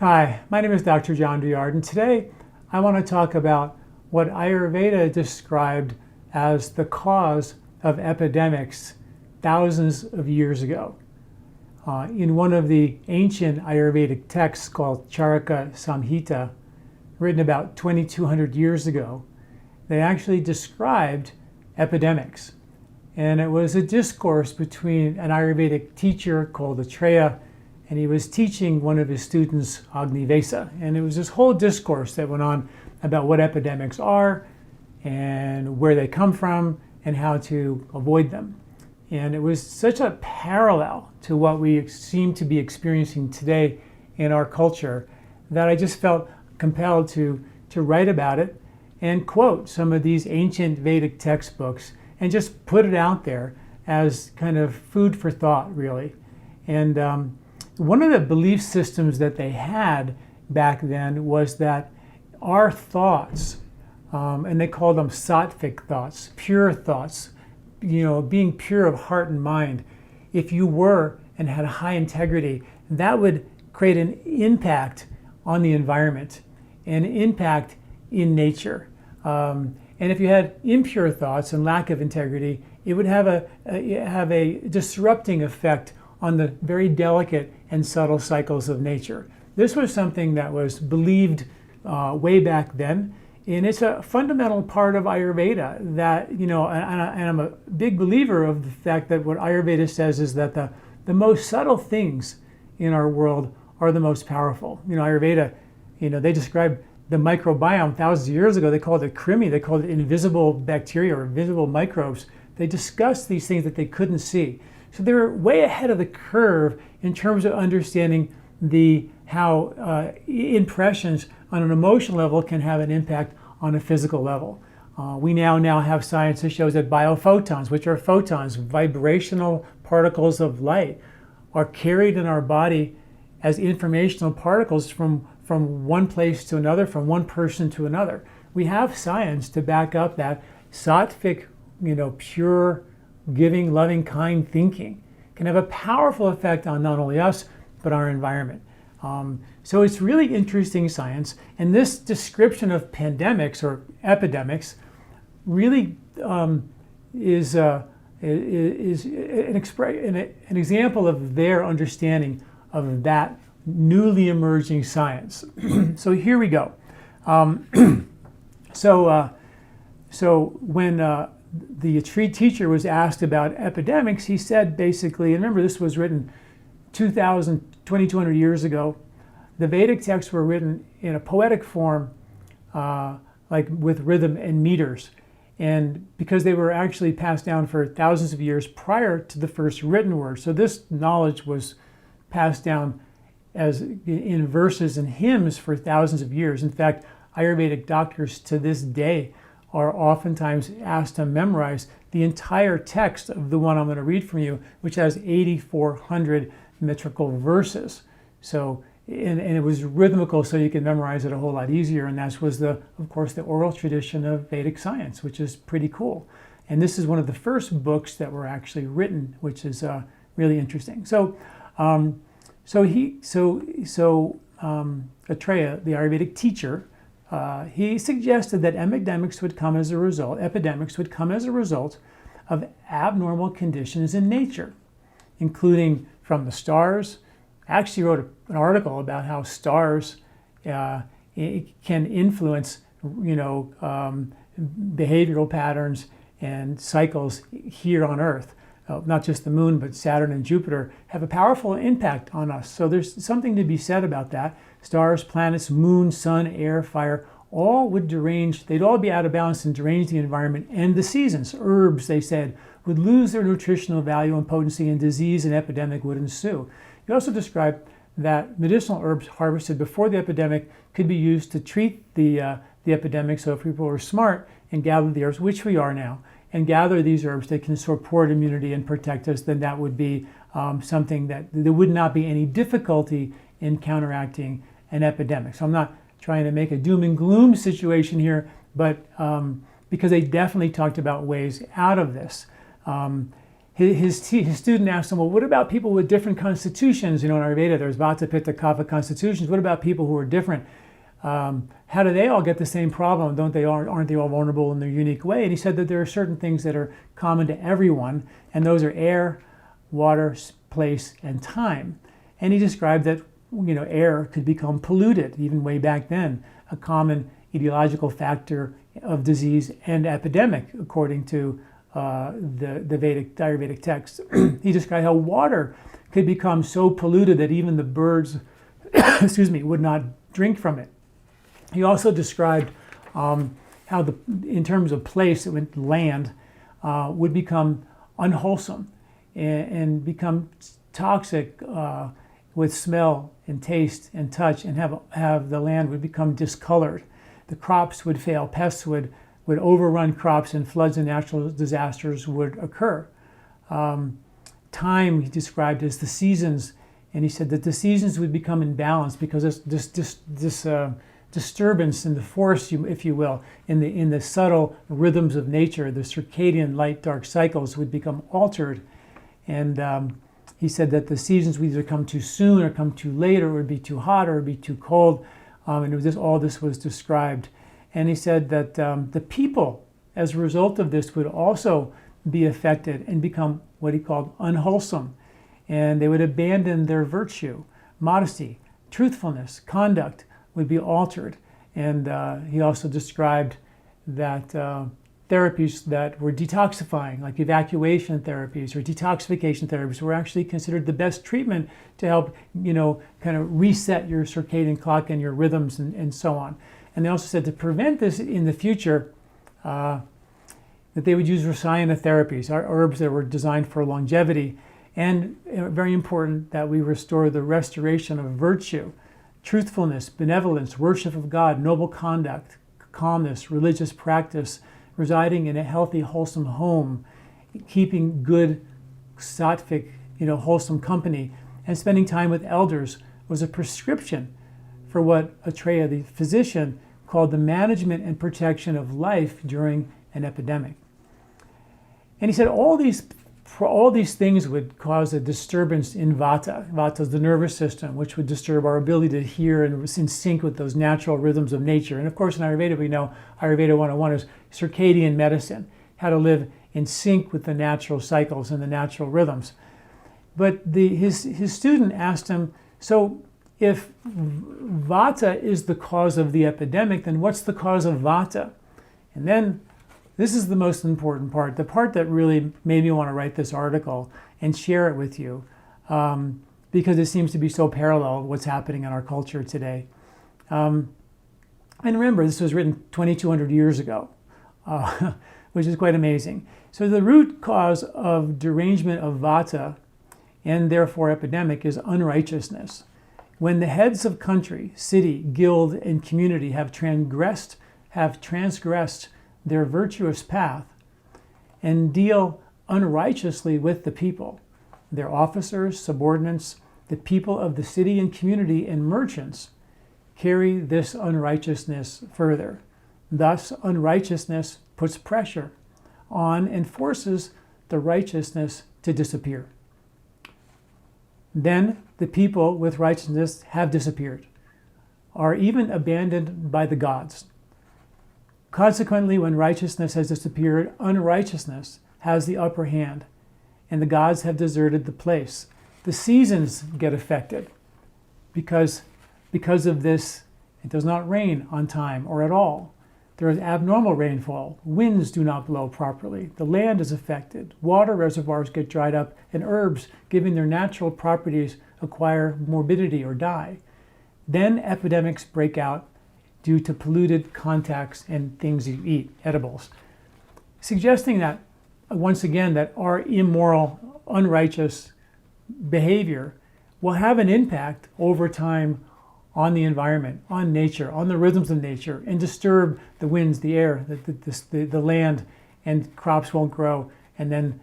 Hi, my name is Dr. John Douillard, and today I want to talk about what Ayurveda described as the cause of epidemics thousands of years ago. In one of the ancient Ayurvedic texts called Charaka Samhita, written about 2200 years ago, they actually described epidemics. And it was a discourse between an Ayurvedic teacher called Atreya, and he was teaching one of his students, Agnivesa. And it was this whole discourse that went on about what epidemics are and where they come from and how to avoid them. And it was such a parallel to what we seem to be experiencing today in our culture that I just felt compelled to write about it and quote some of these ancient Vedic textbooks and just put it out there as kind of food for thought, really. And one of the belief systems that they had back then was that our thoughts, and they called them sattvic thoughts, pure thoughts, being pure of heart and mind, if you were and had high integrity, that would create an impact on the environment, an impact in nature. And if you had impure thoughts and lack of integrity, it would have a disrupting effect on the very delicate and subtle cycles of nature. This was something that was believed way back then, and it's a fundamental part of Ayurveda that, and I'm a big believer of the fact that what Ayurveda says is that the most subtle things in our world are the most powerful. Ayurveda, they described the microbiome thousands of years ago. They called it krimi, they called it invisible bacteria or invisible microbes. They discussed these things that they couldn't see. So they were way ahead of the curve in terms of understanding how impressions on an emotional level can have an impact on a physical level. We now have science that shows that biophotons, which are photons, vibrational particles of light, are carried in our body as informational particles from one place to another, from one person to another. We have science to back up that sattvic, pure, giving, loving, kind thinking can have a powerful effect on not only us, but our environment. So it's really interesting science. And this description of pandemics or epidemics really is an example of their understanding of that newly emerging science. So here we go. So when the Atreya teacher was asked about epidemics, he said basically, and remember this was written 2,200 years ago, the Vedic texts were written in a poetic form, like with rhythm and meters. And because they were actually passed down for thousands of years prior to the first written word. So this knowledge was passed down as in verses and hymns for thousands of years. In fact, Ayurvedic doctors to this day are oftentimes asked to memorize the entire text of the one I'm going to read from you, which has 8,400 metrical verses. So, and it was rhythmical, so you can memorize it a whole lot easier. And that was of course, the oral tradition of Vedic science, which is pretty cool. And this is one of the first books that were actually written, which is really interesting. So, Atreya, the Ayurvedic teacher, he suggested that epidemics would come as a result of abnormal conditions in nature, including from the stars. I actually wrote an article about how stars can influence, behavioral patterns and cycles here on Earth. Not just the moon, but Saturn and Jupiter have a powerful impact on us. So there's something to be said about that. Stars, planets, moon, sun, air, fire, all would derange, they'd all be out of balance and derange the environment and the seasons. Herbs, they said, would lose their nutritional value and potency, and disease and epidemic would ensue. He also described that medicinal herbs harvested before the epidemic could be used to treat the epidemic. So if people were smart and gathered the herbs, which we are now, and gather these herbs that can support immunity and protect us, then that would be something that there would not be any difficulty in counteracting an epidemic. So I'm not trying to make a doom and gloom situation here, but because they definitely talked about ways out of this. his student asked him, well, what about people with different constitutions? In Ayurveda, there's Vata, Pitta, Kapha constitutions. What about people who are different? How do they all get the same problem? Aren't they all vulnerable in their unique way? And he said that there are certain things that are common to everyone, and those are air, water, place, and time. And he described that air could become polluted, even way back then, a common etiological factor of disease and epidemic, according to the Ayurvedic text. He described how water could become so polluted that even the birds, would not drink from it. He also described how in terms of place, land would become unwholesome and become toxic with smell and taste and touch, and have the land would become discolored. The crops would fail, pests would overrun crops, and floods and natural disasters would occur. Time he described as the seasons, and he said that the seasons would become imbalanced because this disturbance in the force, if you will, in the subtle rhythms of nature, the circadian light-dark cycles would become altered. And he said that the seasons would either come too soon or come too late, or would be too hot or would be too cold. And all this was described. And he said that the people, as a result of this, would also be affected and become what he called unwholesome. And they would abandon their virtue, modesty, truthfulness, conduct would be altered. And he also described that therapies that were detoxifying, like evacuation therapies or detoxification therapies, were actually considered the best treatment to help, kind of reset your circadian clock and your rhythms and so on. And they also said to prevent this in the future, that they would use rasayana therapies, herbs that were designed for longevity. And very important that we restore the restoration of virtue, truthfulness, benevolence, worship of God, noble conduct, calmness, religious practice, residing in a healthy, wholesome home, keeping good, sattvic, wholesome company, and spending time with elders was a prescription for what Atreya, the physician, called the management and protection of life during an epidemic. And he said all these things would cause a disturbance in Vata. Vata is the nervous system, which would disturb our ability to hear and was in sync with those natural rhythms of nature. And of course, in Ayurveda, we know Ayurveda 101 is circadian medicine, how to live in sync with the natural cycles and the natural rhythms. But his student asked him, so if Vata is the cause of the epidemic, then what's the cause of Vata? And then this is the most important part, the part that really made me want to write this article and share it with you, because it seems to be so parallel what's happening in our culture today. And remember, this was written 2,200 years ago, which is quite amazing. So the root cause of derangement of Vata, and therefore epidemic, is unrighteousness. When the heads of country, city, guild, and community have transgressed their virtuous path and deal unrighteously with the people, their officers, subordinates, the people of the city and community, and merchants carry this unrighteousness further. Thus, unrighteousness puts pressure on and forces the righteousness to disappear. Then the people with righteousness have disappeared, are even abandoned by the gods. Consequently, when righteousness has disappeared, unrighteousness has the upper hand, and the gods have deserted the place. The seasons get affected because of this. It does not rain on time or at all. There is abnormal rainfall. Winds do not blow properly. The land is affected. Water reservoirs get dried up, and herbs, given their natural properties, acquire morbidity or die. Then epidemics break out due to polluted contacts and things you eat, edibles, suggesting that, once again, that our immoral, unrighteous behavior will have an impact over time on the environment, on nature, on the rhythms of nature, and disturb the winds, the air, the land, and crops won't grow, and then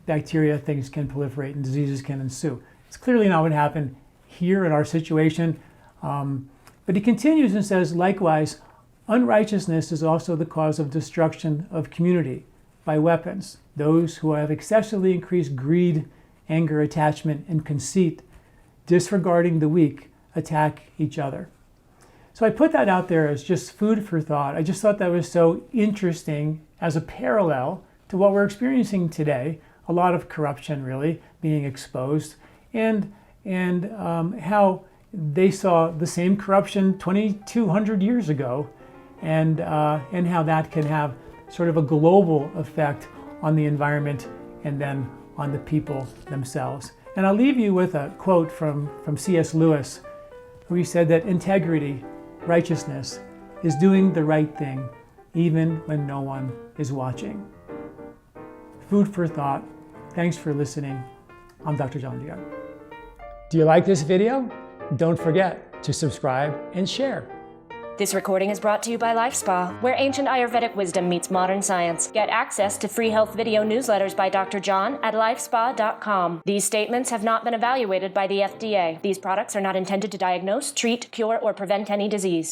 bacteria, things can proliferate, and diseases can ensue. It's clearly not what happened here in our situation. But he continues and says, likewise, unrighteousness is also the cause of destruction of community, by weapons. Those who have excessively increased greed, anger, attachment, and conceit, disregarding the weak, attack each other. So I put that out there as just food for thought. I just thought that was so interesting as a parallel to what we're experiencing today. A lot of corruption really being exposed, and how they saw the same corruption 2,200 years ago, and how that can have sort of a global effect on the environment and then on the people themselves. And I'll leave you with a quote from C.S. Lewis, where he said that integrity, righteousness, is doing the right thing even when no one is watching. Food for thought. Thanks for listening. I'm Dr. John Douillard. Do you like this video? Don't forget to subscribe and share. This recording is brought to you by LifeSpa, where ancient Ayurvedic wisdom meets modern science. Get access to free health video newsletters by Dr. John at lifespa.com. These statements have not been evaluated by the FDA. These products are not intended to diagnose, treat, cure, or prevent any disease.